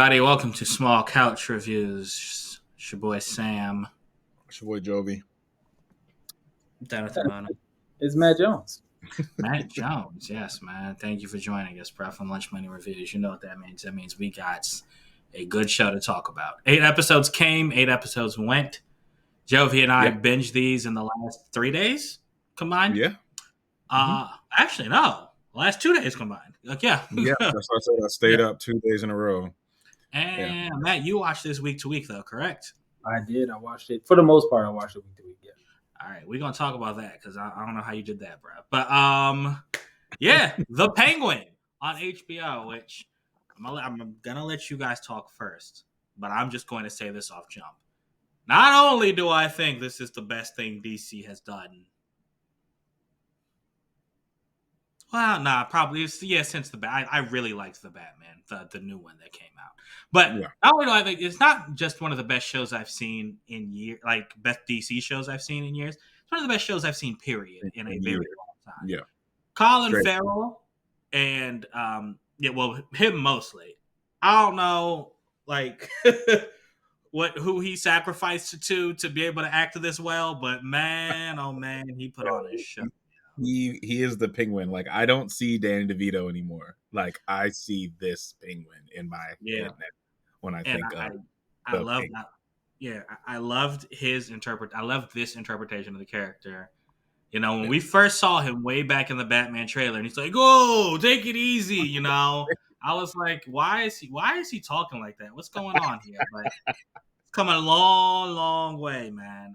everybody. Welcome to Small Couch Reviews. It's your boy Sam. It's your boy Jovi. Down at the bottom. It's Matt Jones. Matt Jones, yes, man. Thank you for joining us, bro, from Lunch Money Reviews. You know what that means. That means we got a good show to talk about. 8 episodes came, 8 episodes went. Jovi and I binged these in the last 3 days combined. Yeah. Actually, no. Last 2 days combined. Yeah, that's what I said. I stayed up 2 days in a row. And Matt, you watched this week to week, though, correct? I did. I watched it. For the most part, I watched it week to week, yeah. All right, we're going to talk about that because I don't know how you did that, bro. But, The Penguin on HBO, which I'm going to let you guys talk first, but I'm just going to say this off jump. Not only do I think this is the best thing DC has done. Well, probably since the I really liked the Batman, the new one that came out. But not only do I think it's not just one of the best shows I've seen in years, like best DC shows I've seen in years. It's one of the best shows I've seen, period, in a very long time. Yeah, Colin Farrell and him mostly. I don't know, like who he sacrificed to be able to act this well, but man, oh man, he put on his show. He is the Penguin. Like, I don't see Danny DeVito anymore. Like, I see this Penguin in my head when I think I love that. Yeah, I loved I loved this interpretation of the character. You know, when we first saw him way back in the Batman trailer, and he's like, "Oh, take it easy," you know. I was like, why is he talking like that? What's going on here? Like, it's come a long, long way, man.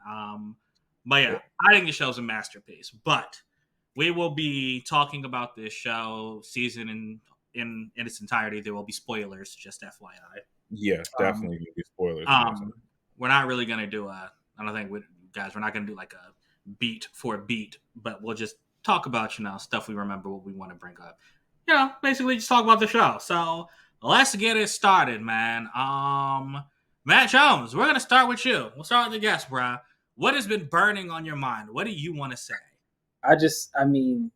But yeah, I think the show's a masterpiece. But we will be talking about this show season in its entirety. There will be spoilers, just FYI. Yeah, definitely be spoilers. We're not really gonna do we're not gonna do like a beat for a beat, but we'll just talk about stuff we remember, what we want to bring up. Basically just talk about the show. So let's get it started, man. Matt Jones, we're gonna start with you. We'll start with the guest, bruh. What has been burning on your mind? What do you want to say? The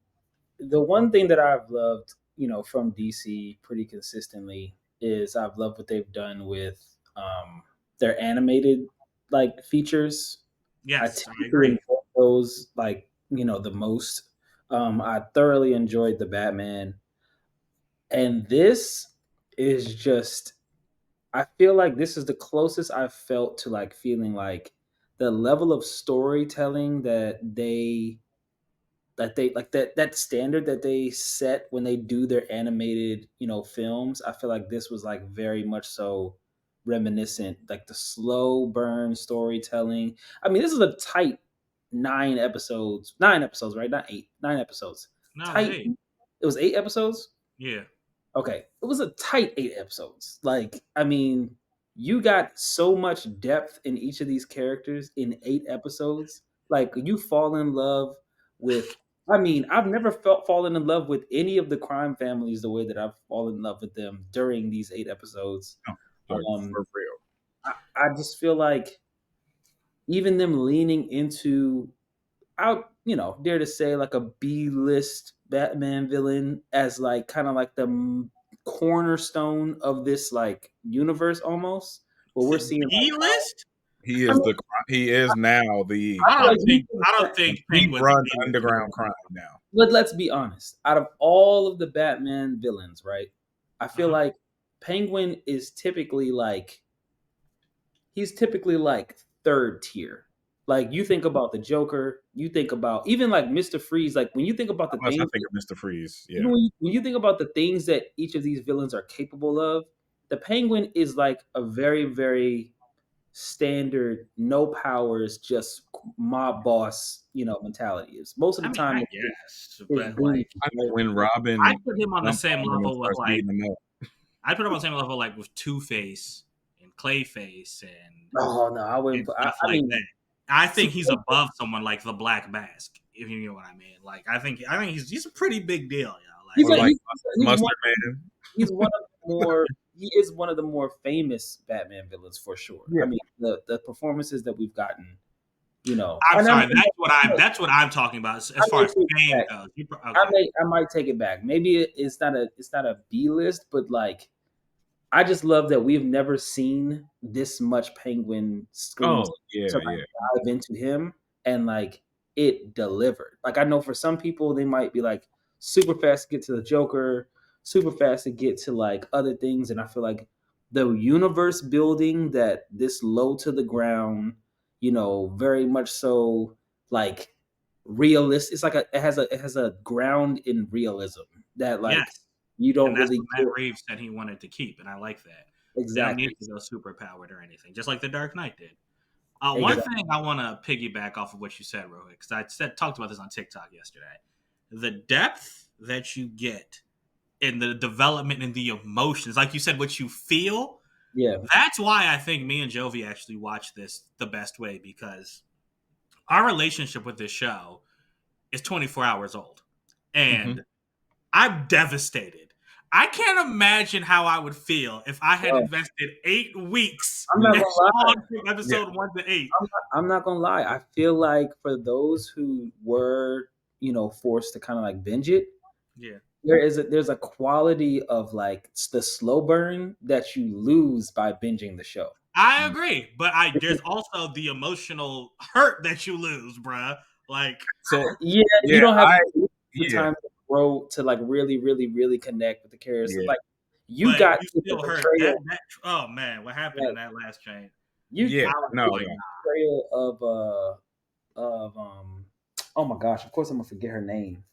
one thing that I've loved, from DC pretty consistently is I've loved what they've done with their animated features. Yes, I agree. Those the most. I thoroughly enjoyed the Batman, and this is just. I feel like this is the closest I've felt to feeling like the level of storytelling that that standard that they set when they do their animated, films. I feel like this was very much so reminiscent, the slow burn storytelling. This is a tight 9 episodes, right? Not 8, 9 episodes. No, tight. 8. It was 8 episodes? Yeah. Okay. It was a tight 8 episodes. You got so much depth in each of these characters in 8 episodes. You fall in love with I've never fallen in love with any of the crime families the way that I've fallen in love with them during these 8 episodes. For real. I just feel like even them leaning into, I dare to say a B-list Batman villain as the cornerstone of this universe almost. Where we're seeing B-list. He is now the. I don't think he runs underground crime now. But let's be honest. Out of all of the Batman villains, right? I feel like Penguin is typically he's typically third tier. You think about the Joker, you think about even Mr. Freeze. When you think about the things, I think of Mr. Freeze. Yeah. When you think about the things that each of these villains are capable of, the Penguin is a very, very standard, no powers, just mob boss, mentality. Is most of the time. Yes, but when Robin, I put him on the same level with I put him on the same level with Two-Face and Clayface and. Oh no, I wouldn't. I think he's above someone like the Black Mask, if you know what I mean. I think he's a pretty big deal, He's Mustard Man. He's one of the more. He is one of the more famous Batman villains for sure. Yeah. The performances that we've gotten, I'm sorry, that's what I'm talking about as far as fame goes. Okay. I might take it back. Maybe it's not a B list, but I just love that we've never seen this much Penguin screen Oh yeah, to like yeah. dive into him and like it delivered. Like I know for some people they might be like super fast to get to the Joker, super fast to get to like other things, and I feel like the universe building that this low to the ground, very much so like realist. It's like it has a ground in realism that like Yes. you And don't that's really what get Matt Reeves said he wanted to keep, and I like that. They don't need exactly. to go super powered or anything, just like the Dark Knight did. One Exactly. thing I want to piggyback off of what you said, Rohit, because talked about this on TikTok yesterday. The depth that you get in the development and the emotions, like you said, what you feel. Yeah. That's why I think me and Jovi actually watch this the best way, because our relationship with this show is 24 hours old, Mm-hmm. and I'm devastated. I can't imagine how I would feel if I had Bro, invested 8 weeks I'm not gonna lie. on Yeah. episode 1 to 8. I'm not gonna lie. I feel like for those who were, forced to kind of like binge it, Yeah. there's a quality of like the slow burn that you lose by binging the show. I agree, but there's also the emotional hurt that you lose, bruh. Like, So Yeah, you yeah, don't have the yeah, time to grow to like really, really, really connect with the characters. yeah, Like you but got you the still hurt. portrayal, Oh man, what happened in like that last chain? you yeah. I got was No, like, no. the portrayal of oh my gosh, of course I'm gonna forget her name.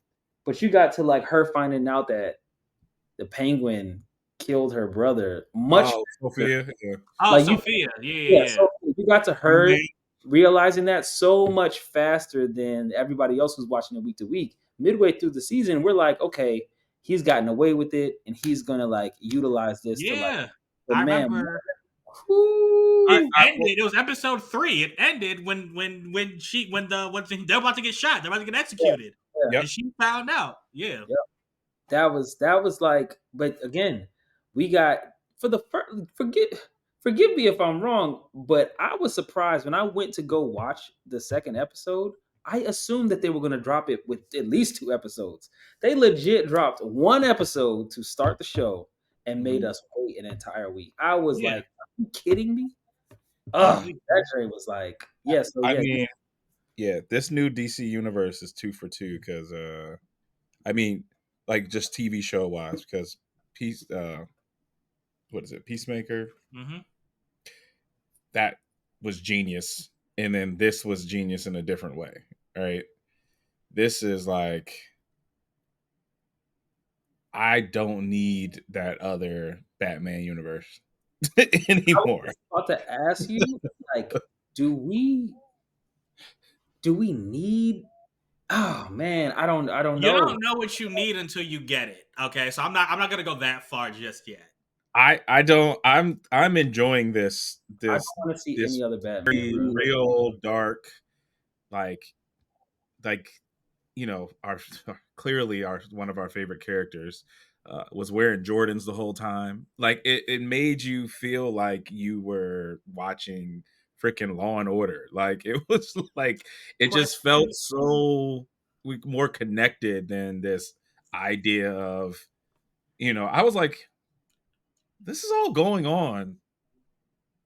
But you got to like her finding out that the Penguin killed her brother much Oh, faster. Sophia. Yeah. oh, Like you, Sophia, yeah, yeah, yeah, yeah. so you got to her Wait. realizing that so much faster than everybody else who's watching it week to week. Midway through the season, we're like, okay, he's gotten away with it, and he's gonna like utilize this to like. Yeah. But I man, remember it whoo, Well, ended. It was episode 3. It ended they're about to get shot. They're about to get yeah, executed, yeah, yep. and she found out. Yeah. yeah. That was like, but again, we got for the first. Forgive me if I'm wrong, but I was surprised when I went to go watch the second episode. I assumed that they were going to drop it with at least 2 episodes. They legit dropped 1 episode to start the show and made Mhm. us wait an entire week. I was Yeah. like, "Are you kidding me?" That train was like, yeah. So I yeah, mean, yeah, this new DC universe is 2 for 2 because I mean, like just TV show wise, because what is it, Peacemaker? Mm-hmm. That was genius, and then this was genius in a different way. Right? This is like I don't need that other Batman universe I was anymore. just about to ask you, like, do we need? Oh man, I don't You know. don't know what you need until you get it. Okay, so I'm not gonna go that far just yet. I don't I'm enjoying I don't want to see this any other Batman, very bro. real dark like like our clearly our one of our favorite characters was wearing Jordans the whole time. Like it made you feel like you were watching freaking Law and Order. Like it was like it just felt so more connected than this idea of I was like, this is all going on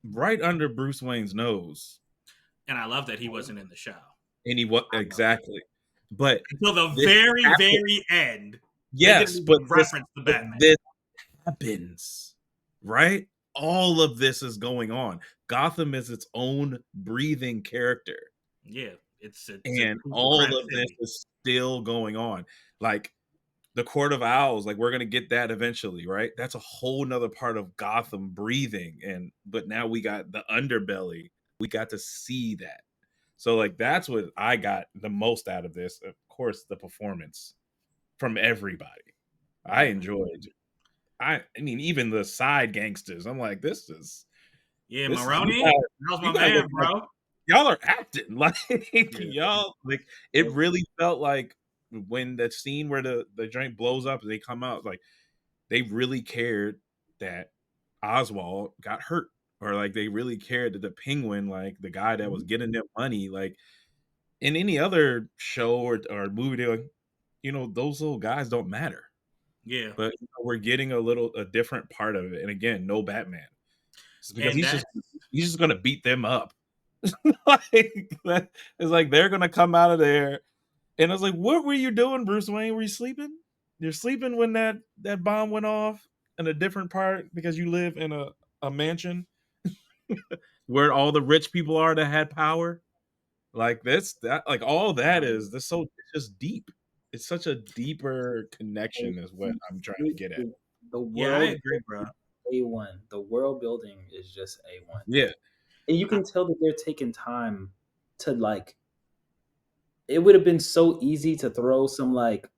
right under Bruce Wayne's nose. And I love that he wasn't in the show. And he what exactly. But Until the this very, happened. very end. Yes, they didn't but even reference the Batman. this happens, right? All of this is going on. Gotham is its own breathing character, Yeah, it's and all of this is still going on. Like the Court of Owls, like we're gonna get that eventually, right? That's a whole nother part of Gotham breathing, but now we got the underbelly. We got to see that. So like that's what I got the most out of this. Of course, the performance from everybody. I enjoyed. I mean, even the side gangsters. I'm like, this is Maroney. That was my man, bro. Y'all are acting like y'all like it really felt like when that scene where the joint blows up and they come out, like they really cared that Oswald got hurt, or like they really cared that the Penguin, like the guy that was getting them money, like in any other show or movie, they're like, those little guys don't matter. Yeah, but we're getting a different part of it. And again, no Batman. It's because and he's just gonna beat them up. Like that, it's like they're gonna come out of there, and I was like, "What were you doing, Bruce Wayne? Were you sleeping? You're sleeping when that bomb went off in a different part because you live in a mansion where all the rich people are that had power. Like that, like all that is this so it's just deep. It's such a deeper connection, is what I'm trying to get at. The yeah, I world agree, bro. A1. The world building is just A1. Yeah, And you can tell that they're taking time to like it would have been so easy to throw some like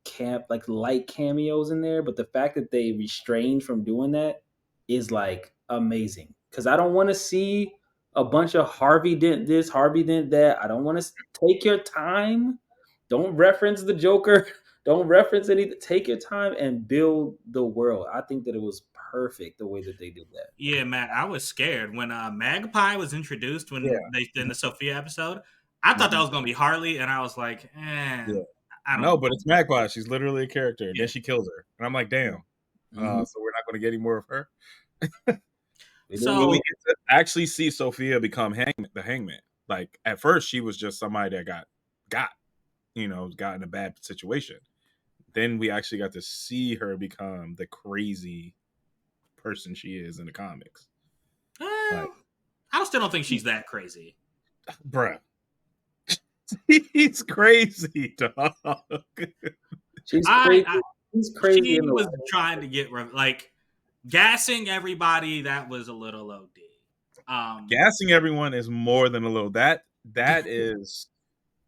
light cameos in there, but the fact that they restrained from doing that is like amazing. Cause I don't want to see a bunch of Harvey did this, Harvey did that. I don't want to take your time. Don't reference the Joker. Don't reference anything. Take your time and build the world. I think that it was perfect the way that they did that. Yeah, Matt, I was scared when Magpie was introduced yeah, when they in the Sophia episode. I thought that mhm, was gonna be Harley, and I was like, yeah. I don't No, know. but it's Magpie. She's literally a character, and Yeah. then she kills her, and I'm like, damn. Mhm. So we're not going to get any more of her. They didn't But we So go. get to actually see Sophia become the Hangman. Like at first, she was just somebody that got got in a bad situation. Then we actually got to see her become the crazy person she is in the comics. Like, I still don't think she's that crazy. bruh, he's crazy, dog. She's I, crazy. I She's crazy she in the was way. trying to get like gassing everybody. That was a little OD. Gassing everyone is more than a little. That is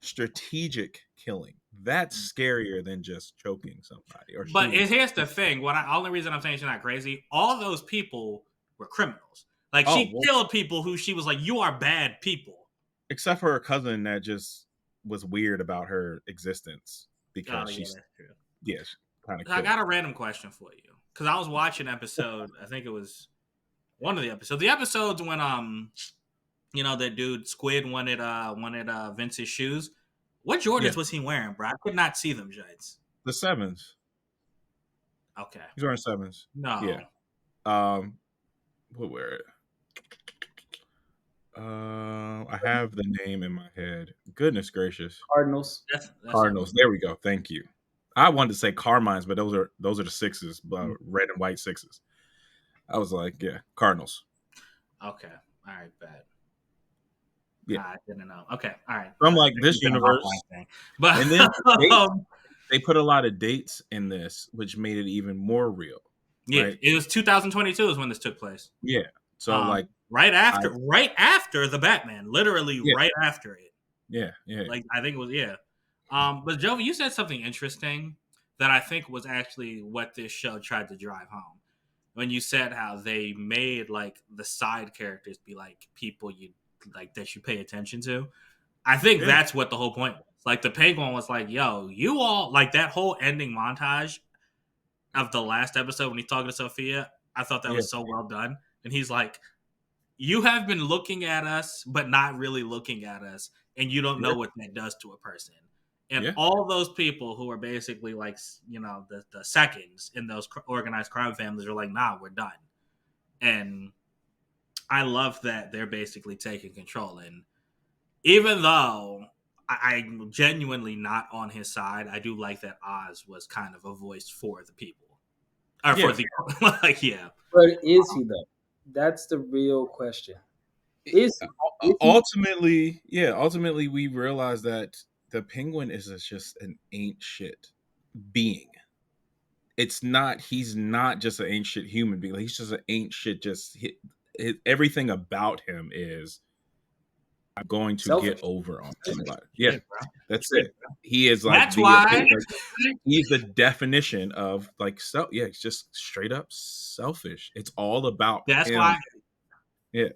strategic killing. That's scarier than just choking somebody or But shooting here's the somebody. thing: only reason I'm saying she's not crazy, all those people were criminals. Like Oh, she well, killed people who she was like, "You are bad people." except for her cousin that just was weird about her existence Oh because yeah, she's that's true. yeah, she kind of I killed got a her. random question for you because I was watching episode. I think it was one of the episodes. The episodes when that dude Squid wanted Vince's shoes. What Yeah, Jordans was he wearing, bro? I could not see them joints. the sevens. Okay, He's wearing sevens. Yeah. no, What were it? I have the name in my head. Goodness gracious. Cardinals. that's all. Cardinals. There we go. Thank you. I wanted to say Carmines, but those are the sixes, red and white sixes. I was like, yeah, Cardinals. Okay, all right, bad. Yeah. I didn't know. Okay, all right. From like That this could've been a hot universe. line thing. But And then they put a lot of dates in this, which made it even more real. yeah, Right? it was 2022 is when this took place. Yeah. So like Right I after the Batman, literally yeah, right after it. yeah, yeah. Like I think it was yeah. But Jovi, you said something interesting that I think was actually what this show tried to drive home. When you said how they made like the side characters be like people you like that you pay attention to. I think Yeah. that's what the whole point was. Like the Penguin was like, "Yo, you all like that whole ending montage of the last episode when he's talking to Sophia. I thought that Yeah. was so well done." And he's like, "You have been looking at us, but not really looking at us, and you don't know Yeah. what that does to a person." And Yeah. all those people who are basically like, the seconds in those organized crime families are like, "Nah, we're done." And I love that they're basically taking control. And even though I'm genuinely not on his side, I do like that Oz was kind of a voice for the people, or for Yeah. the like, yeah, But is he though? That's the real question. Is he? Is he? Ultimately we realize that the Penguin is just an ain't shit being. He's not just an ain't shit human being. He's just an ain't shit everything about him is I'm going to get Selfish. over on somebody. Yeah, shit, bro. that's Shit, it. bro. He is like That's why. he's the definition of like it's just straight up selfish. It's all about That's him. why. Yeah.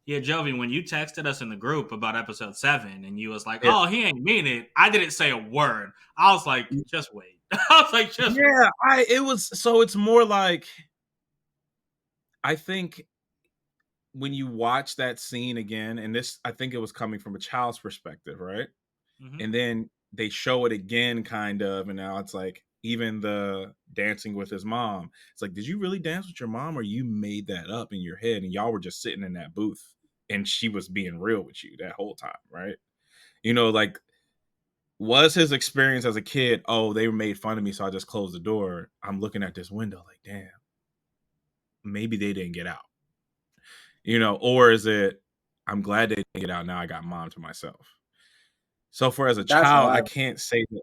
Yeah, Jovi, when you texted us in the group about episode 7, and you was like, Yeah. "Oh, he ain't mean it," I didn't say a word. I was like, "Just wait." I was like, "Just wait." Yeah, it's more like I think when you watch that scene again, and this I think it was coming from a child's perspective, right? Mhm. And then they show it again, kind of, and now it's like even the dancing with his mom. It's like, did you really dance with your mom, or you made that up in your head and y'all were just sitting in that booth and she was being real with you that whole time, right? Like, was his experience as a kid, oh, they made fun of me, so I just closed the door. I'm looking at this window like, damn, maybe they didn't get out. Or is it, I'm glad they didn't get out. Now I got mom to myself. So for as a That's how child, I can't say that.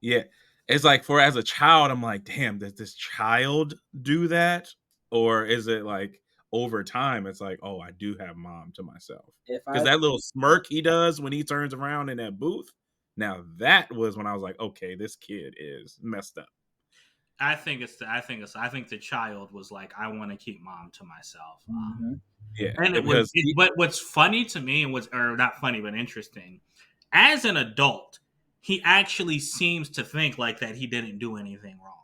Yeah. It's like, for as a child, I'm like, damn, does this child do that? Or is it like over time, it's like, oh, I do have mom to myself. if Because I that little smirk he does when he turns around in that booth, now that was when I was like, okay, this kid is messed up. I think the child was like, I want to keep mom to myself. Yeah. And it was, but what's funny to me, and or not funny, but interesting, as an adult, he actually seems to think like that he didn't do anything wrong.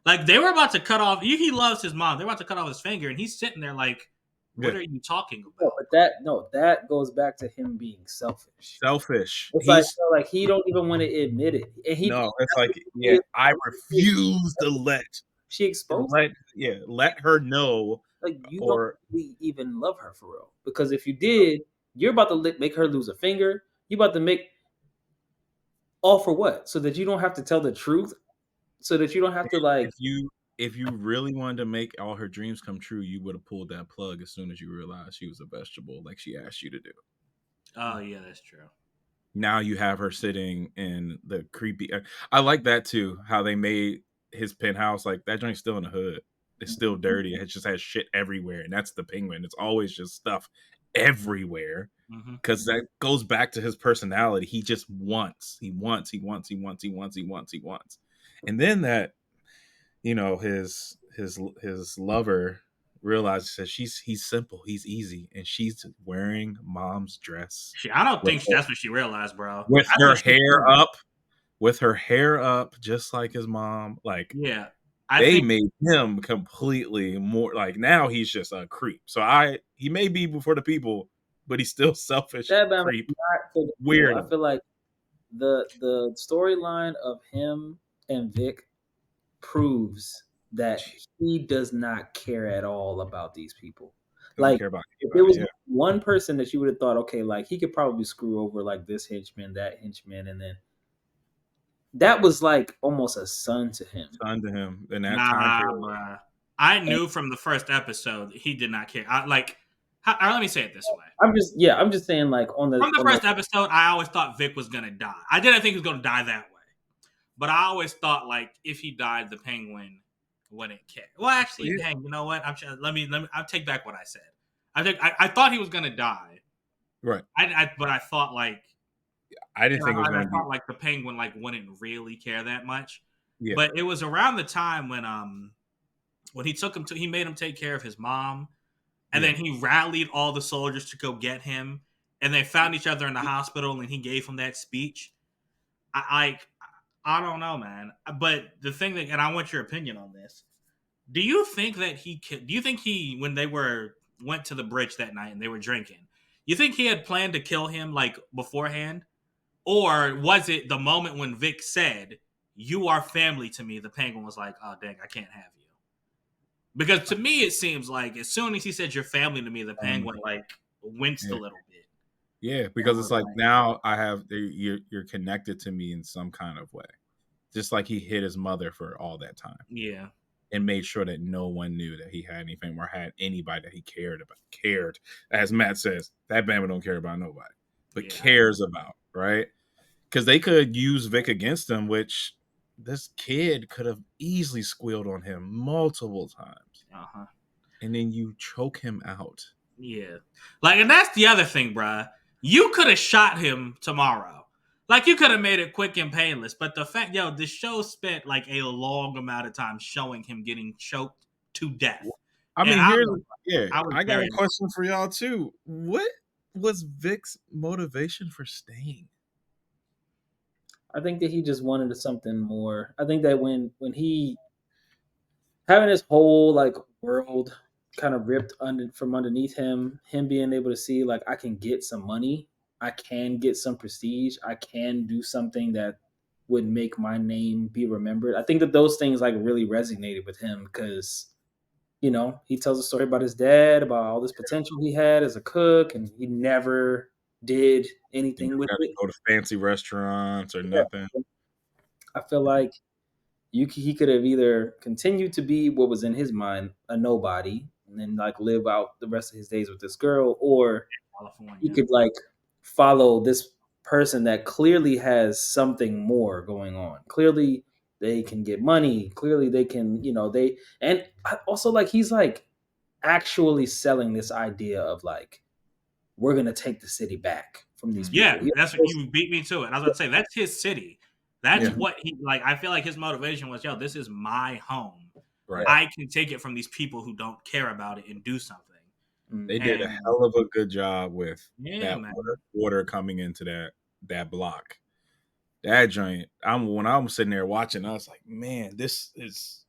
Like, they were about to cut off. He loves his mom. They're about to cut off his finger, and he's sitting there like, "What are you talking about?" that goes back to him being selfish. Selfish. It's like he don't even want to admit it. And it's like, yeah, I refuse to let she exposed. Let her know. Like, you don't really even love her for real. Because if you did, you're about to make her lose a finger. You about to make all for what? So that you don't have to tell the truth. So that you don't have to like. If you really wanted to make all her dreams come true, you would have pulled that plug as soon as you realized she was a vegetable, like she asked you to do. Oh yeah, that's true. Now you have her sitting in the creepy. I like that too. How they made his penthouse, like that joint's still in the hood. It's still dirty. It just has shit everywhere, and that's the Penguin. It's always just stuff everywhere because that goes back to his personality. He just wants. He wants. And then that, his lover realizes that he's simple, he's easy, and she's wearing mom's dress. I don't think that's what she realized, bro. With her hair up, just like his mom. Like, yeah, they made him completely more like, now he's just a creep. So he may be before the people, but he's still selfish. Creep. Weird. I feel like the storyline of him and Vic proves that he does not care at all about these people. Like, if there was one person that you would have thought, okay, like he could probably screw over like this henchman, that henchman, and then that was like almost a son to him. In that time period. Bruh. I knew from the first episode he did not care. Let me say it this way. I'm just saying, like, from the first episode, I always thought Vic was gonna die. I didn't think he was gonna die that way, but I always thought, like, if he died, the Penguin wouldn't care. Well, actually, dang, you know what? I'll take back what I said. I thought he was gonna die, right? But I thought, like, I didn't think it was going to be like the Penguin like wouldn't really care that much. Yeah. But it was around the time when he made him take care of his mom, and then he rallied all the soldiers to go get him, and they found each other in the hospital, and he gave him that speech. I don't know, man. But the thing and I want your opinion on this. Do you think that when they went to the bridge that night and they were drinking, you think he had planned to kill him like beforehand? Or was it the moment when Vic said, "You are family to me," the Penguin was like, "Oh, dang, I can't have you"? Because to me, it seems like as soon as he said, "You're family to me," the Penguin like winced a little bit. Yeah, because it's like, now you're connected to me in some kind of way. Just like he hid his mother for all that time. Yeah. And made sure that no one knew that he had anything or had anybody that he cared about. Cared. As Matt says, that Bama don't care about nobody. But cares about, right? Because they could use Vic against him, which this kid could have easily squealed on him multiple times. And then you choke him out. Yeah. Like, and that's the other thing, bruh. You could have shot him tomorrow. Like, you could have made it quick and painless. But the fact, the show spent like a long amount of time showing him getting choked to death. I mean, I got a question for y'all too. What was Vic's motivation for staying? I think that he just wanted something more. I think that when he having his whole like world kind of ripped from underneath him being able to see, like, I can get some money, I can get some prestige, I can do something that would make my name be remembered. I think that those things like really resonated with him because he tells a story about his dad, about all this potential he had as a cook, and he never did You anything with got to it. go to fancy restaurants or Yeah. nothing. I feel like he could have either continued to be what was in his mind a nobody and then like live out the rest of his days with this girl, or he California. could like follow this person that clearly has something more going on. Clearly they can get money. Clearly they can, they and also like he's like actually selling this idea of like we're gonna take the city back from these Yeah, people. He that's what almost- you beat me to it. I was about to say that's his city. That's Yeah. what he like. I feel like his motivation was, yo, this is my home. Right. I can take it from these people who don't care about it and do something. They did a And hell of a good job with yeah, that man. water coming into that block. That joint. When I'm sitting there watching, I was like, man, this is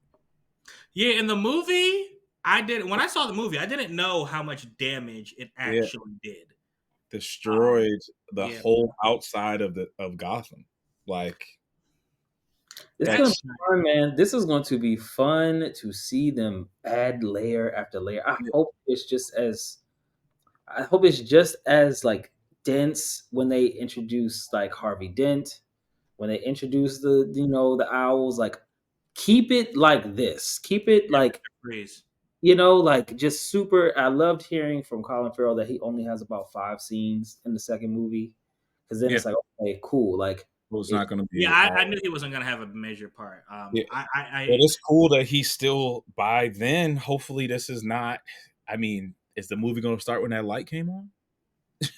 Yeah, in the movie, when I saw the movie, I didn't know how much damage it actually did. destroyed the Yeah. whole outside of Gotham. Like It's that's gonna be fun, man. This is going to be fun to see them add layer after layer. I hope it's just as like dense when they introduce like Harvey Dent, when they introduce the owls. Like keep it like this. Keep it like Freeze. like just super. I loved hearing from Colin Farrell that he only has about 5 scenes in the second movie, because then Yeah. it's like, okay, cool. Like was not going to be. Yeah, I knew he wasn't gonna have a major part. Yeah. I But it's cool that he's still by then. Hopefully, this is not. I mean, is the movie going to start when that light came on?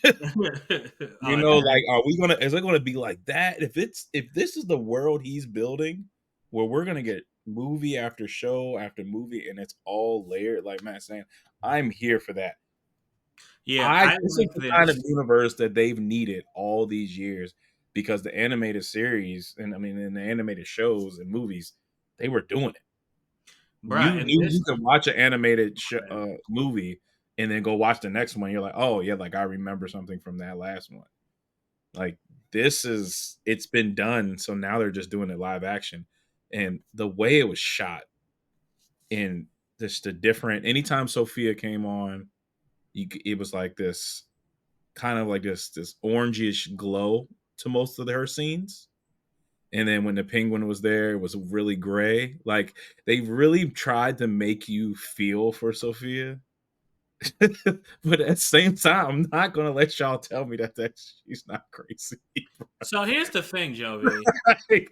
Like, are we gonna? Is it going to be like that? If this is the world he's building, where we're going to get movie after show after movie, and it's all layered, like Matt's saying, I'm here for that. yeah, This is the kind of universe that they've needed all these years, because the animated series and the animated shows and movies, they were doing it. Bruh, You can watch an animated movie and then go watch the next one. You're like, oh yeah, like I remember something from that last one. Like it's been done, so now they're just doing it live action, and the way it was shot, and just the different. Anytime Sophia came on, it was like this kind of like this orangish glow to most of her scenes. And then when the penguin was there, it was really gray. Like they really tried to make you feel for Sophia. But at the same time, I'm not gonna let y'all tell me that she's not crazy. So here's the thing, Jovi.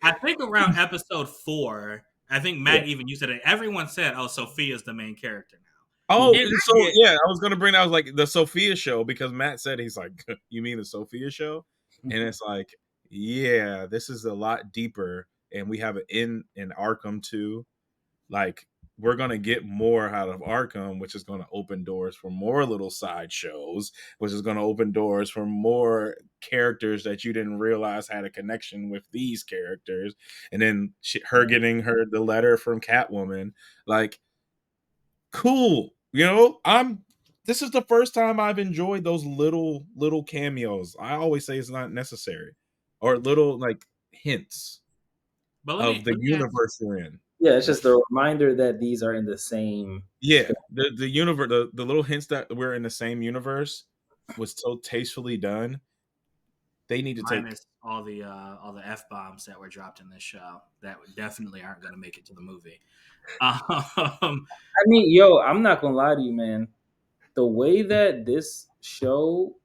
I think around episode 4, I think Matt even used it. Everyone said, "Oh, Sophia's the main character now." Oh, I was gonna bring that. I was like the Sophia show, because Matt said, he's like, "You mean the Sophia show?" And it's like, yeah, this is a lot deeper, and we have it in Arkham too. Like we're gonna get more out of Arkham, which is gonna open doors for more little side shows, which is gonna open doors for more characters that you didn't realize had a connection with these characters. And then her getting the letter from Catwoman, like, cool. This is the first time I've enjoyed those little cameos. I always say it's not necessary, or little like hints of the universe we're in. Yeah, it's just a reminder that these are in the same. Yeah, the universe, the little hints that we're in the same universe was so tastefully done. They need to take all the F-bombs that were dropped in this show that definitely aren't going to make it to the movie. I mean, yo, I'm not gonna lie to you, man. The way that this show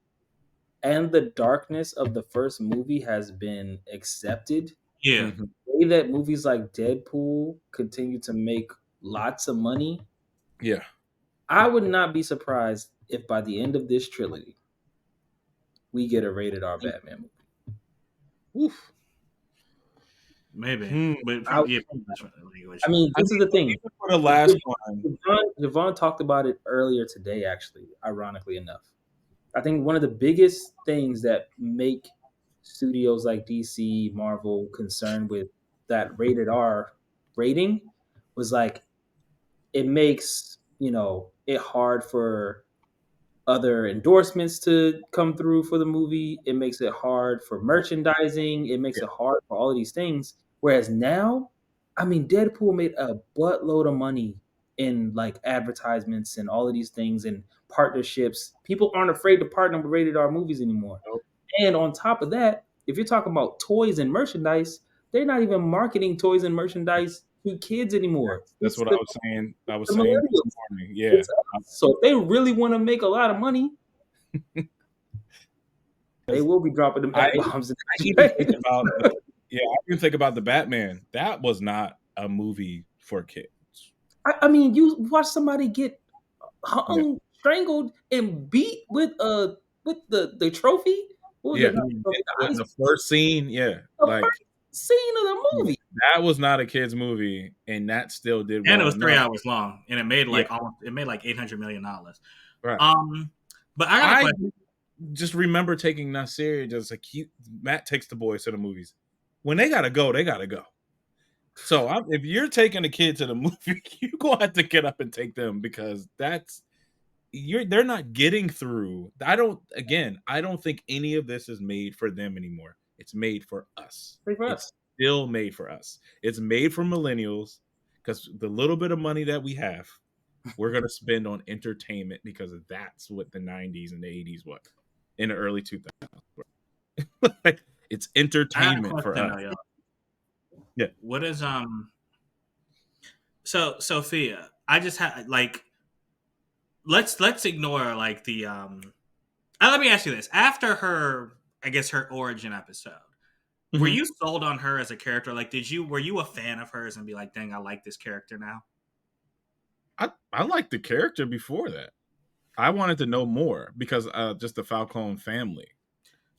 and the darkness of the first movie has been accepted, yeah, the way that movies like Deadpool continue to make lots of money, yeah, I would not be surprised if by the end of this trilogy we get a rated R Batman movie. Oof. Maybe. But I mean, this is the thing. For the last one, Devon talked about it earlier today, actually, ironically enough. I think one of the biggest things that make studios like DC, Marvel concerned with that rated R rating was like it makes it hard for other endorsements to come through for the movie. It makes it hard for merchandising. It makes Yeah. it hard for all of these things. Whereas now, I mean, Deadpool made a buttload of money in like advertisements and all of these things and partnerships. People aren't afraid to partner with rated R movies anymore. Nope. And on top of that, if you're talking about toys and merchandise, they're not even marketing toys and merchandise to kids anymore. That's It's what I was saying. I was the saying this millennials. morning. Yeah. It's us. So if they really want to make a lot of money, they will be dropping them I F-bombs. I even think about I even think about the Batman. That was not a movie for kids. I mean, you watch somebody get hung, strangled, and beat with the trophy. What was Yeah. it? Not the trophy, the ice- The first scene, yeah. the Like first scene of the movie. that was not a kid's movie, and that still did well. And it was 3 enough. hours long, and it made like Yeah. almost it made like $800 million. Right. But I got a I question. just remember taking Nasir just like Matt takes the boys to the movies. When they gotta go, they gotta go. So if you're taking a kid to the movie, you're gonna have to get up and take them because they're not getting through. I don't think any of this is made for them anymore. It's made for us. It's still made for us. It's made for millennials because the little bit of money that we have, we're gonna spend on entertainment because that's what the 90s and the 80s was. In the early 2000s. It's entertainment for us. Though, yeah. What is so Sophia, I just had like let's ignore like the let me ask you this. After her origin episode, were you sold on her as a character? Like were you a fan of hers and be like, dang, I like this character now? I liked the character before that. I wanted to know more because just the Falcone family.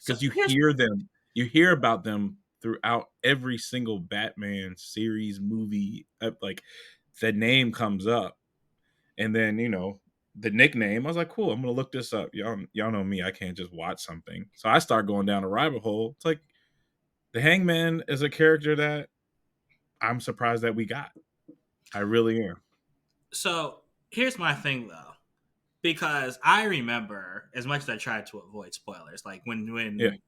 Because you hear about them throughout every single Batman series, movie. Like the name comes up, and then the nickname. I was like, cool. I'm gonna look this up. Y'all know me. I can't just watch something. So I start going down a rabbit hole. It's like the Hangman is a character that I'm surprised that we got. I really am. So here's my thing though. Because I remember, as much as I tried to avoid spoilers, like when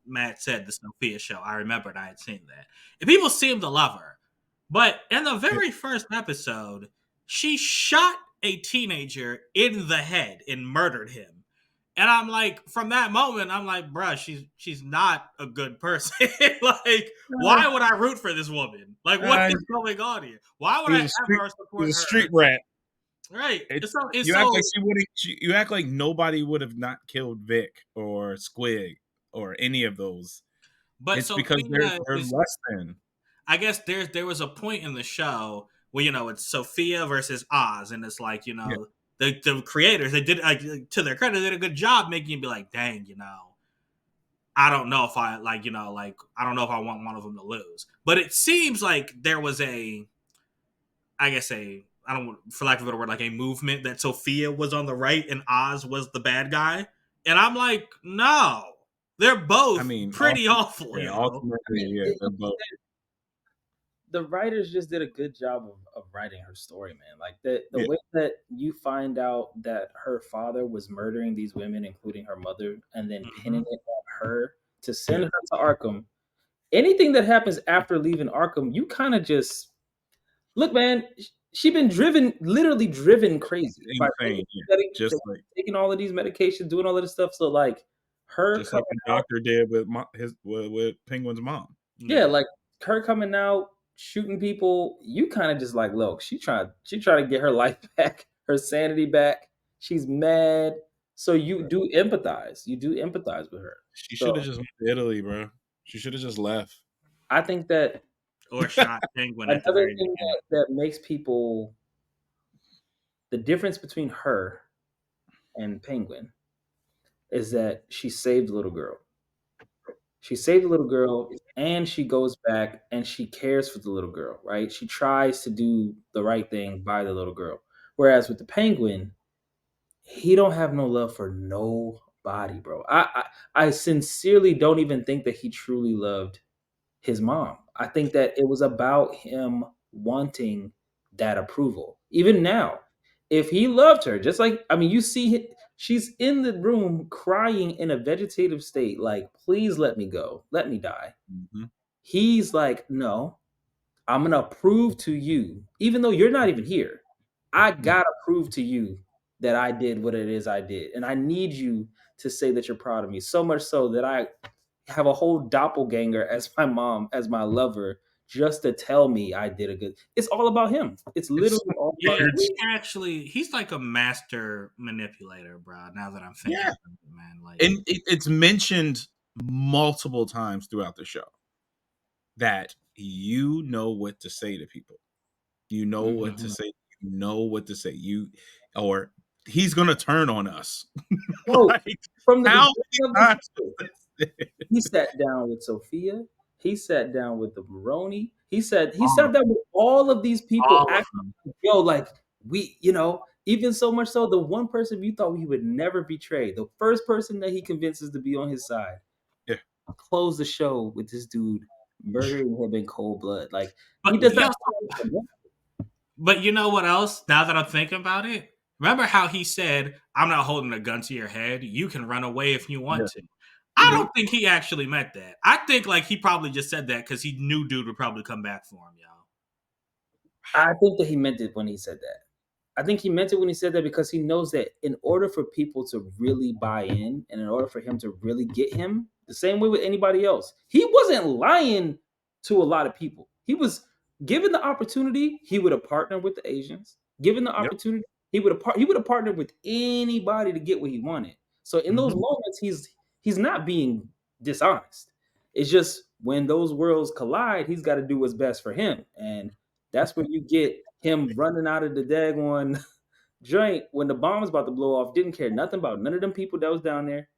Matt said the Sophia show, I remembered I had seen that. And people seemed to love her. But in the very first episode, she shot a teenager in the head and murdered him. And I'm like, from that moment, I'm like, bruh, she's not a good person. Like, why would I root for this woman? Like, what is going on here? Why would I ever support her? She's a street rat. Right. You act like nobody would have not killed Vic or Squig or any of those. But it's because they're less than. I guess there was a point in the show where it's Sophia versus Oz, and it's like the creators, they did, to their credit, they did a good job making you be like, dang, I don't know if I I don't know if I want one of them to lose. But it seems like there was I don't, for lack of a better word, like a movement that Sophia was on the right and Oz was the bad guy. And I'm like, no, they're both pretty awful. Yeah, ultimately, they're both. The writers just did a good job of writing her story, man. Like the way that you find out that her father was murdering these women, including her mother, and then pinning it on her to send her to Arkham. Anything that happens after leaving Arkham, you kind of just look, man. She been literally driven crazy. Insane. Just like taking all of these medications, doing all of this stuff. So like her just like the doctor did with with Penguin's mom. Yeah, like her coming out, shooting people. You kind of just like, look, she tried to get her life back, her sanity back. She's mad. So you do empathize. You do empathize with her. She should have just went to Italy, bro. She should have just left. I think that or shot Penguin. Another thing that makes people, the difference between her and Penguin is that she saved the little girl. She saved the little girl, and she goes back and she cares for the little girl, right? She tries to do the right thing by the little girl. Whereas with the Penguin, he don't have no love for nobody, bro. I sincerely don't even think that he truly loved his mom. I think that it was about him wanting that approval. Even now, if he loved her, just like, I mean, you see She's in the room crying in a vegetative state, like, please let me go. Let me die. Mhm. He's like, no, I'm gonna prove to you, even though you're not even here, I gotta prove to you that I did what it is I did. And I need you to say that you're proud of me. So much so that I have a whole doppelganger as my mom, as my lover, just to tell me I did a good. It's all about him. It's It's literally so all about Yeah, him. weird. he's like a master manipulator, bro. Now that I'm thinking, Yeah. of it, man, like, And it's mentioned multiple times throughout the show that you know what to say to people. You know what to Mhm. say. You know what to say. Or he's gonna turn on us. Bro, Like, from the how beginning many of the times show, was this? he sat down with Sophia. He sat down with the Baroni. He all sat down with all of these people. of them. Yo, like even so much so, the one person you thought he would never betray, the first person that he convinces to be on his side, Yeah. close the show with this dude murdering him in cold blood. Like he But does he not. also, but you know what else? Now that I'm thinking about it, remember how he said, "I'm not holding a gun to your head. You can run away if you want Yeah. to." I Mhm. don't think he actually meant that. I think like he probably just said that because he knew dude would probably come back for him, y'all. I think that he meant it when he said that. I think he meant it when he said that because he knows that in order for people to really buy in and in order for him to really get him, the same way with anybody else, he wasn't lying to a lot of people. He was given the opportunity, he would have partnered with the Asians. Given the Yep. opportunity, he would have partnered with anybody to get what he wanted. So in those Mhm. moments, he's not being dishonest. It's just when those worlds collide, he's got to do what's best for him. And that's where you get him running out of the daggone joint when the bomb was about to blow off. Didn't care nothing about none of them people that was down there.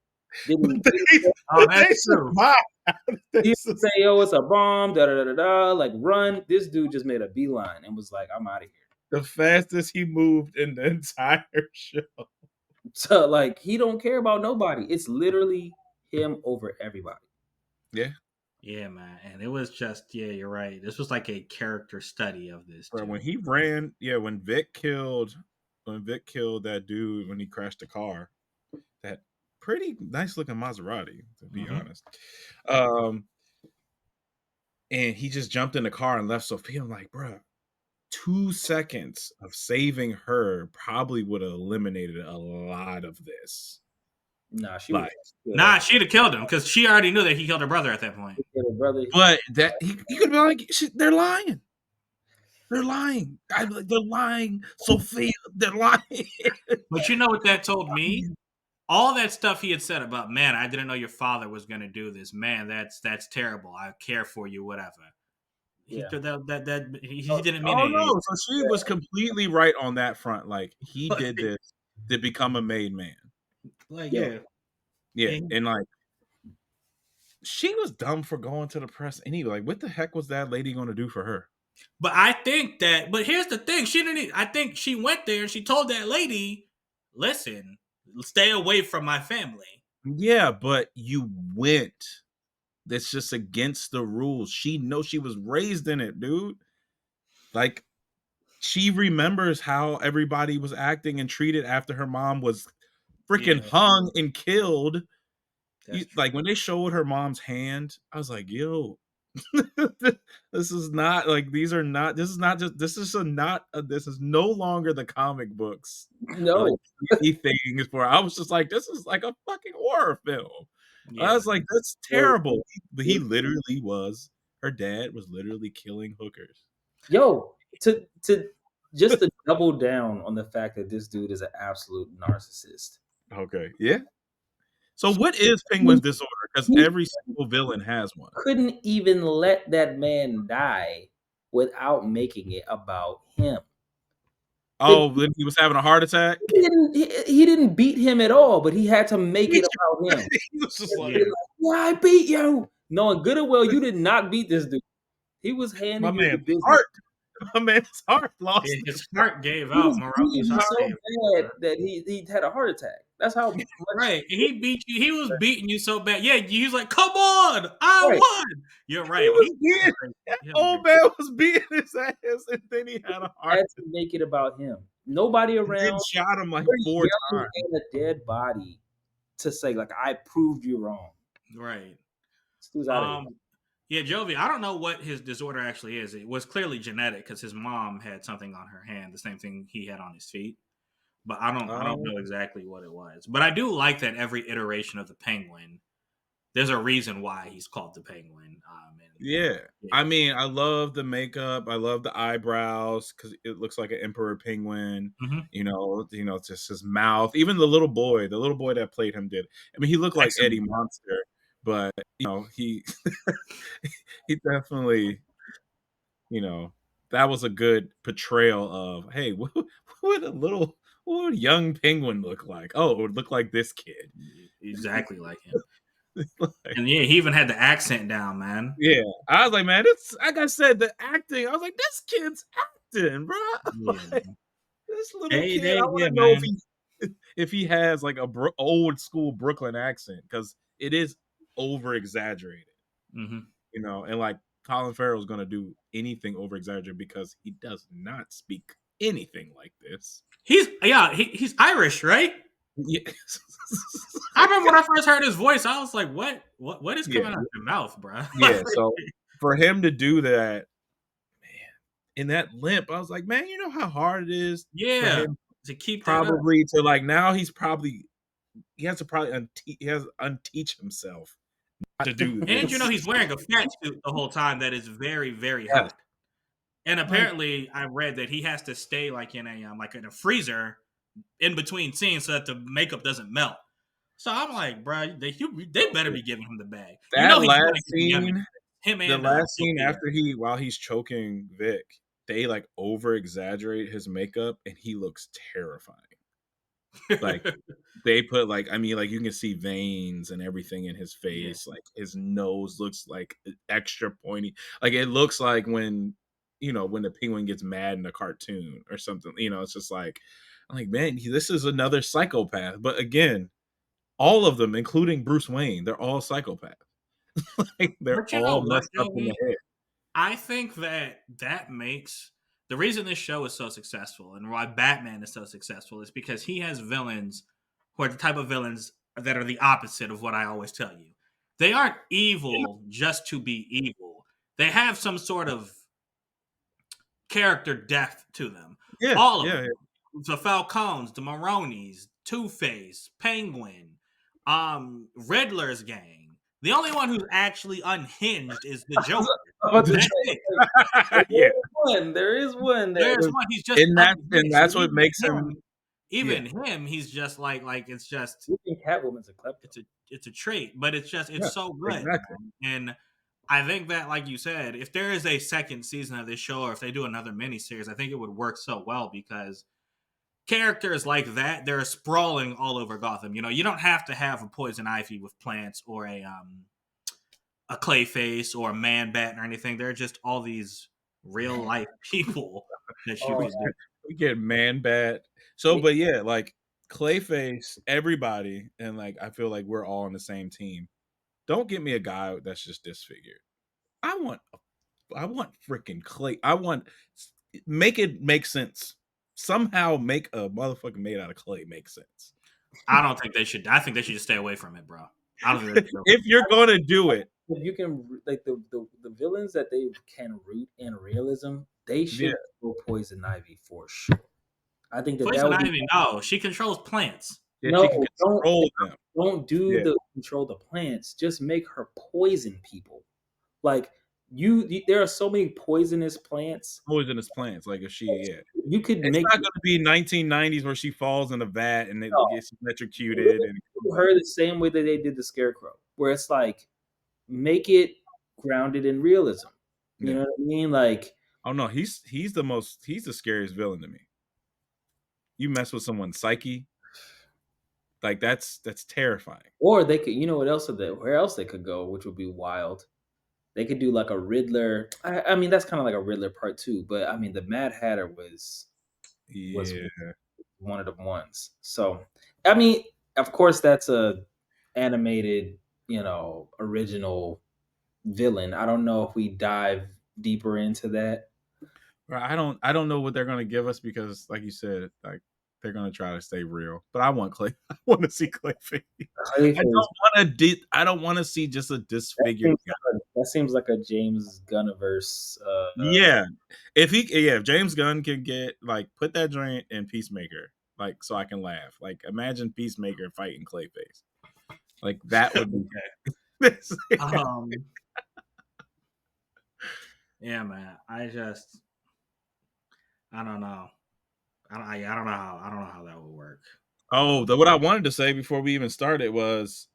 Didn't, didn't, Oh, They that's true. survived. They didn't survived. say, "Oh, it's a bomb." Da da da da da. Like run. This dude just made a beeline and was like, "I'm out of here." The fastest he moved in the entire show. So like he don't care about nobody. It's literally him over everybody. Yeah. Yeah, man. And it was just, yeah, you're right. This was like a character study of this Bro, when dude. he ran, when Vic killed that dude when he crashed the car, that pretty nice looking Maserati, to be Mhm. honest. And he just jumped in the car and left Sophia. I'm like, bro, 2 seconds of saving her probably would have eliminated a lot of this. Nah, she Like, was Nah, she'd have killed him because she already knew that he killed her brother at that point. brother. but that he could be like, they're lying. They're lying. They're lying. Sophia, they're lying. But you know what that told me? All that stuff he had said about, man, I didn't know your father was going to do this. Man, that's terrible. I care for you, whatever. He Yeah. he didn't mean Oh it. no, so she was completely right on that front. Like he Like, did this to become a made man. Yo, yeah. Yeah, And- and like she was dumb for going to the press anyway. Like, what the heck was that lady going to do for her? But I think that, but here's the thing. She didn't, I think she went there and she told that lady, listen, stay away from my family. Yeah, but you went. That's just against the rules. She knows she was raised in it, dude. Like she remembers how everybody was acting and treated after her mom was freaking Yeah, hung and killed. that's true. Like when they showed her mom's hand, I was like, yo, this is not like these are not this is not just this is a not a, this is no longer the comic books like no. things for I was just like this is like a fucking horror film. I Yeah, was like that's Yo, terrible. He literally was her dad was literally killing hookers. yo, to just to double down on the fact that this dude is an absolute narcissist. Okay, yeah. So what is Penguin's disorder? Because He every single villain has one. couldn't even let that man die without making it about him. Oh, when he was having a heart attack, He didn't beat him at all, but he had to make it about him. he was just like, yeah. Yeah, I beat you. Knowing good and well you did not beat this dude. He was my handing you the man's business. heart. My man's heart lost. His heart gave He out. was beating Moroku's you heart so gave bad out. that he had a heart attack. That's how much. Right. He beat you. He was beating you so bad. Yeah, he was like, "Come on, I Right. won." You're He right. was beating that He was old man was beating his ass, and then he had a heart Had to make it about him. Nobody and then around. shot him like You're 4 yelling times. at a dead body to say like I proved you wrong. right. This dude's out of here. Yeah, Jovi. I don't know what his disorder actually is. It was clearly genetic because his mom had something on her hand, the same thing he had on his feet. But I don't Um, know exactly what it was. But I do like that every iteration of the Penguin, there's a reason why he's called the Penguin. yeah. Yeah. I mean, I love the makeup. I love the eyebrows because it looks like an emperor penguin. Mhm. Just his mouth. Even the little boy that played him did. I mean, he looked like Excellent. Eddie Monster, but he he definitely, that was a good portrayal of, hey, what would a young penguin look like? Oh, it would look like this kid. Exactly like him. Like, And yeah, he even had the accent down, man. yeah, I was like, man, it's like I said, the acting. I was like, this kid's acting, bro. Yeah, Like, man. this little kid. I want Yeah, to know man. if he has like a old school Brooklyn accent because it is over exaggerated, hmm and like Colin Farrell is going to do anything over exaggerated because he does not speak anything like this. He's Irish, right? Yeah. I remember when I first heard his voice, I was like, what is coming Yeah. out of your mouth, bro? Yeah. So for him to do that, man, in that limp, I was like, man, you know how hard it is for yeah, him to keep that up. probably to like now he has to probably unteach himself not to do And this. he's wearing a fat suit the whole time that is very, very Yes. hot. And Like, apparently, I read that he has to stay like in a freezer in between scenes so that the makeup doesn't melt. So I'm like, bro, they better be giving him the bag. that He's going to last get the Emmy. scene, Him the and last scene Sophia. after while he's choking Vic, they like over exaggerate his makeup and he looks terrifying. Like they put like, I mean, like you can see veins and everything in his face. Like his nose looks like extra pointy. Like it looks like when the penguin gets mad in a cartoon or something. It's just like, I'm like, man, this is another psychopath. But again, all of them, including Bruce Wayne, they're all psychopaths. Like they're But you know all what, messed up in Joey? the head. I think that makes the reason this show is so successful and why Batman is so successful is because he has villains who are the type of villains that are the opposite of what I always tell you. They aren't evil just to be evil. They have some sort of character depth to them. Yeah, All of yeah, them. The Falcons, the Maronis, Two-Face, Penguin, Riddler's gang. The only one who's actually unhinged is the Joker. That's it. yeah. There is one. There's one. He's just And unhinged. that's So what makes him. even him. He's just like it's just You think Catwoman's a klepto? it's a trait, but it's Yeah, so good. exactly. And I think that, like you said, if there is a second season of this show, or if they do another miniseries, I think it would work so well because characters like that, they're sprawling all over Gotham. You don't have to have a Poison Ivy with plants or a Clayface or a Man Bat or anything. They're just all these real life people that you could do. We get Man Bat. So, but yeah, like Clayface, everybody, and like I feel like we're all on the same team. Don't get me a guy that's just disfigured. I want freaking Clay. Make it make sense. Somehow make a motherfucker made out of clay make sense. I don't think they should. I think they should just stay away from it, bro. I don't think they should. If you're gonna do it, If you can, like the villains that they can root in realism, they should go Poison Ivy for sure. I think that Poison would Ivy, no, she controls plants. no, she can control them. Don't do the control the plants. Just make her poison people. Like there are so many poisonous plants. Poisonous plants. Like if you could it's make. not going to be 1990s where she falls in a vat and it gets electrocuted. And her the same way that they did the Scarecrow, where it's like make it grounded in realism. You know what I mean? Like, oh no, he's the scariest villain to me. You mess with someone's psyche, like that's terrifying. Or they could, what else where else they could go, which would be wild. They could do like a Riddler. I mean, that's kind of like a Riddler part 2, but I mean, the Mad Hatter was one of the ones. So, I mean, of course, that's a animated, original villain. I don't know if we dive deeper into that. Right, I don't know what they're gonna give us because, like you said, like they're gonna try to stay real. But I want Clay. I want to see Clayface. Clayface, I don't want to see just a that disfigured seems guy. like a James Gunniverse. Yeah, if James Gunn could get like put that joint in Peacemaker, like so I can laugh. Like imagine Peacemaker fighting Clayface. Like that would be Um, yeah, man. I don't know. I don't know how that would work. what I wanted to say before we even started was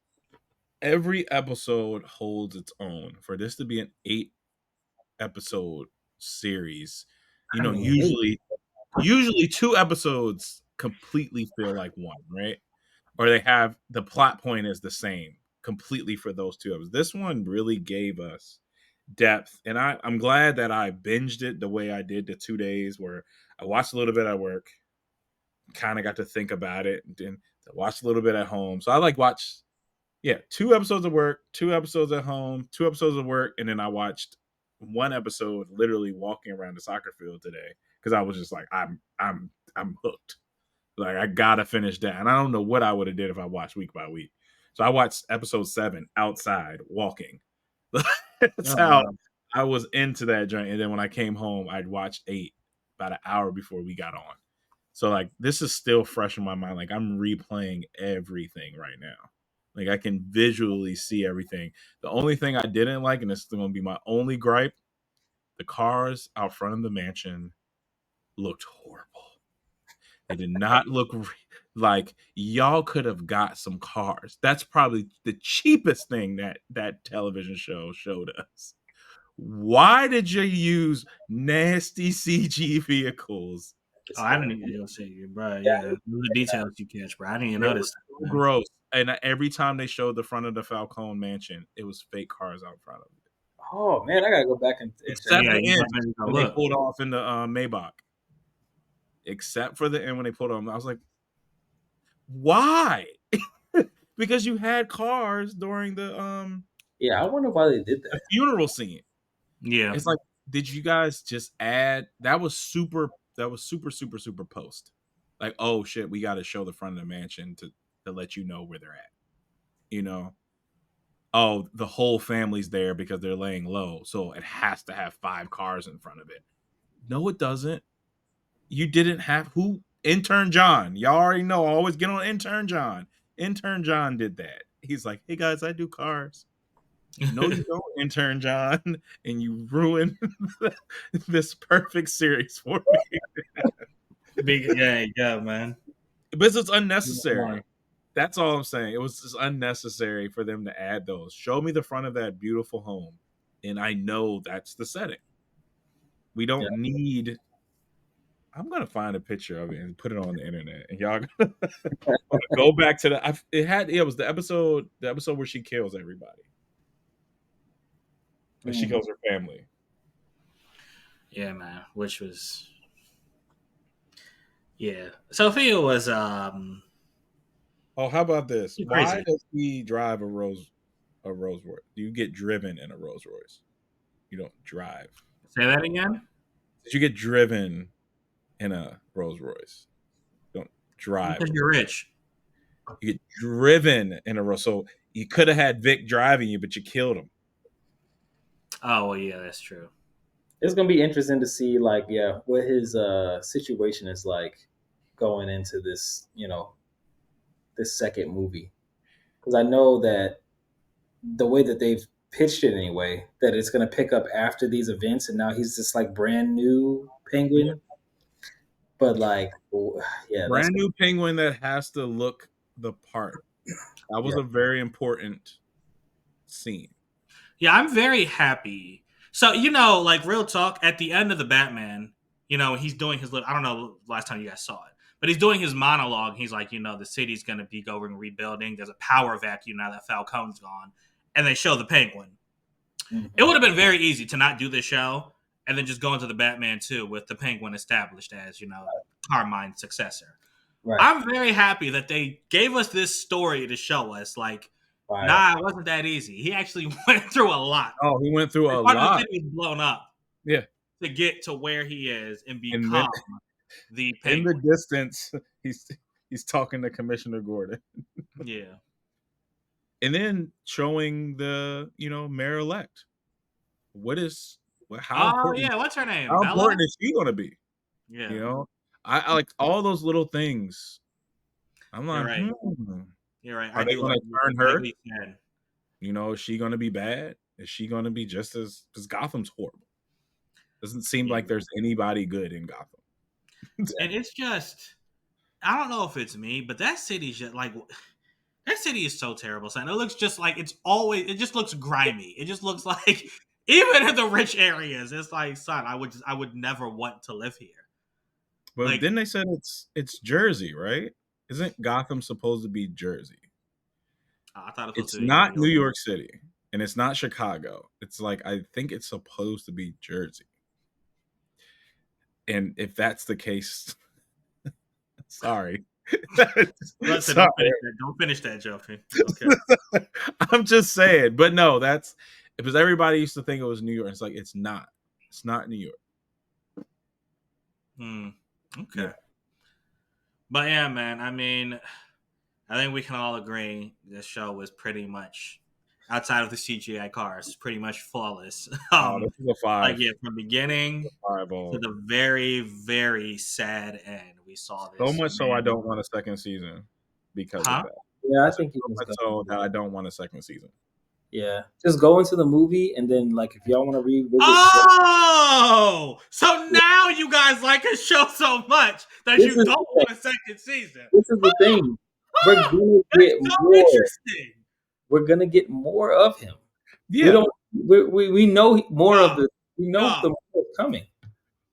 every episode holds its own. For this to be an 8-episode series, I mean, usually 2 episodes completely feel like one, right? Or they have the plot point is the same completely for those 2 episodes. This one really gave us depth, and I'm glad that I binged it the way I did the 2 days where I watched a little bit at work, kind of got to think about it, and then watched a little bit at home. So I like watch 2 episodes of work, 2 episodes at home, 2 episodes of work, and then I watched 1 episode literally walking around the soccer field today because I was just like, I'm hooked. Like I gotta finish that, and I don't know what I would have did if I watched week by week. So I watched episode 7 outside walking. That's how I was into that joint. And then when I came home, I'd watch 8 about an hour before we got on. So like this is still fresh in my mind. Like I'm replaying everything right now. Like I can visually see everything. The only thing I didn't like, and this is going to be my only gripe, the cars out front of the mansion looked horrible. They did not look like y'all could have got some cars. That's probably the cheapest thing that television show showed us. Why did you use nasty CG vehicles? I didn't even say you, bro. Yeah, the details you catch, bro. I didn't even notice. So gross. And every time they showed the front of the Falcone mansion, it was fake cars out front of it. Oh man, I gotta go back and Except Yeah, the you end gotta when they look. pulled off in the Maybach. Except for the end when they pulled on, I was like, why? Because you had cars during the yeah, I wonder why they did that. funeral scene. Yeah, It's like, did you guys just add that was super super post. Like, oh shit, we gotta show the front of the mansion to let you know where they're at. You know? Oh, the whole family's there because they're laying low. So it has to have 5 cars in front of it. No, it doesn't. You didn't have who? Intern John. Y'all already know. I always get on Intern John. Intern John did that. He's like, hey guys, I do cars. No, you don't, Intern John. And you ruined this perfect series for me. yeah, man. Because it's unnecessary. That's all I'm saying. It was just unnecessary for them to add those. Show me the front of that beautiful home, and I know that's the setting. We don't need. I'm gonna find a picture of it and put it on the internet, and y'all gonna go back to the. It was the episode where she kills everybody. And she kills her family. Yeah, man. Which was, yeah. Sophia was Oh, how about this? crazy. Why does he drive a Rolls Royce? Do you get driven in a Rolls Royce? You don't drive. Say that again. Did you get driven in a Rolls Royce? You don't drive. Because you're rich. You get driven in a Rolls. So you could have had Vic driving you, but you killed him. Oh well, yeah, that's true. It's gonna be interesting to see, like, what his situation is like going into this, this second movie, because I know that the way that they've pitched it anyway, that it's gonna pick up after these events, and now he's just like brand new Penguin. Yeah. But like, brand new Penguin that has to look the part. That was a very important scene. Yeah, I'm very happy. So, like real talk, at the end of the Batman, he's doing his little, I don't know last time you guys saw it, but he's doing his monologue. He's like, the city's going to be going rebuilding. There's a power vacuum now that Falcone's gone. And they show the Penguin. Mm-hmm. It would have been very easy to not do this show and then just go into the Batman 2 with the Penguin established as, Carmine's successor. Right. I'm very happy that they gave us this story to show us, like, Right. nah, it wasn't that easy. He actually went through a lot. Oh, he went through a Part of the lot. city was blown up. Yeah. To get to where he is and And become the in Penguin. the distance, he's talking to Commissioner Gordon. Yeah. And then showing the, mayor-elect. How important? Yeah, what's her name? How Bella? important is she going to be? Yeah. I like all those little things. I'm like, You're right. You're right. Are they going to turn her? Is she going to be bad? Is she going to be just as because Gotham's horrible? Doesn't seem like there's anybody good in Gotham. And it's just, I don't know if it's me, but that city's just like, that city is so terrible. Son. It looks just like it just looks grimy. It just looks like, even in the rich areas, it's like, son, I would never want to live here. But like, then they said it's Jersey, right? Isn't Gotham supposed to be Jersey? I thought it's not New York City, and it's not Chicago. It's like, I think it's supposed to be Jersey. And if that's the case, sorry. Listen, don't finish that, Joffrey. Okay. I'm just saying, but no, that's because everybody used to think it was New York. It's like it's not. It's not New York. Okay. Yeah. But yeah, man. I mean, I think we can all agree this show was pretty much, outside of the CGI cars, pretty much flawless. This is a 5. Like, from beginning to the very, very sad end, we saw this. So much so I don't want a second season because of that. Yeah, I think so that I don't want a second season. Yeah, just go into the movie and then, like, if y'all want to revisit. Oh, so now you guys like a show so much that you don't want a second season. This is the thing. We're gonna get more. Interesting. We're gonna get more of him. Yeah, we know more of the. We know the more is coming.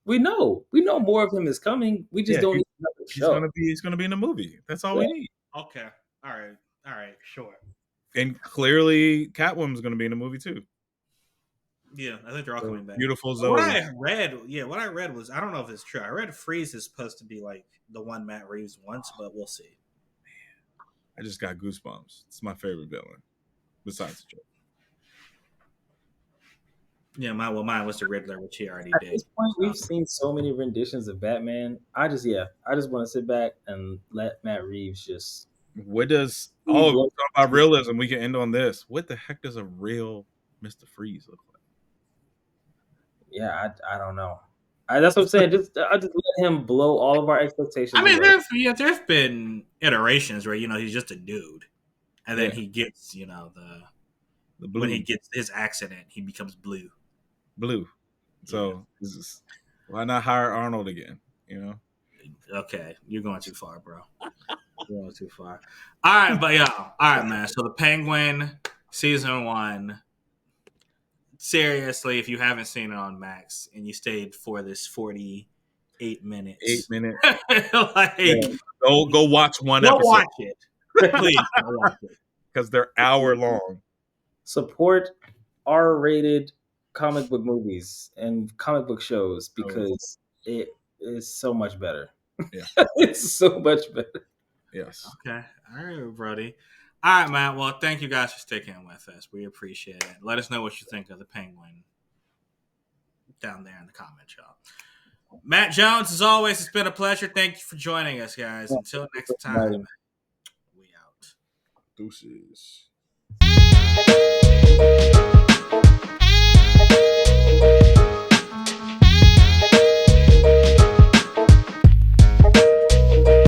We know more of him is coming. We just don't need another show. He's gonna be in the movie. That's all we need. Okay. All right. Sure. And clearly, Catwoman's going to be in the movie too. Yeah, I think they're all coming back. Beautiful Zoe. What I read was, I don't know if it's true. I read Freeze is supposed to be like the one Matt Reeves wants, but we'll see. I just got goosebumps. It's my favorite villain, besides the Joker. Yeah, mine was the Riddler, which he already did. At this point, we've seen so many renditions of Batman. I just want to sit back and let Matt Reeves just. What does talk about realism? We can end on this. What the heck does a real Mr. Freeze look like? Yeah, I don't know. That's what I'm saying. I just let him blow all of our expectations. I mean, there's been iterations where he's just a dude, and then he gets the blue. When he gets his accident, he becomes blue. So why not hire Arnold again? Okay, you're going too far, bro. You're going too far. All right, but all right, man. So the Penguin season 1. Seriously, if you haven't seen it on Max and you stayed for this 48 minutes, 8 minutes, like go watch one episode. Watch it, please. Go watch it because they're hour long. Support R-rated comic book movies and comic book shows because it is so much better. Yeah, it's so much better. Yes. Okay. All right, Brody. All right, man. Well, thank you guys for sticking with us. We appreciate it. Let us know what you think of the Penguin down there in the comments, y'all. Matt Jones, as always, it's been a pleasure. Thank you for joining us, guys. Until next time, we out. Deuces.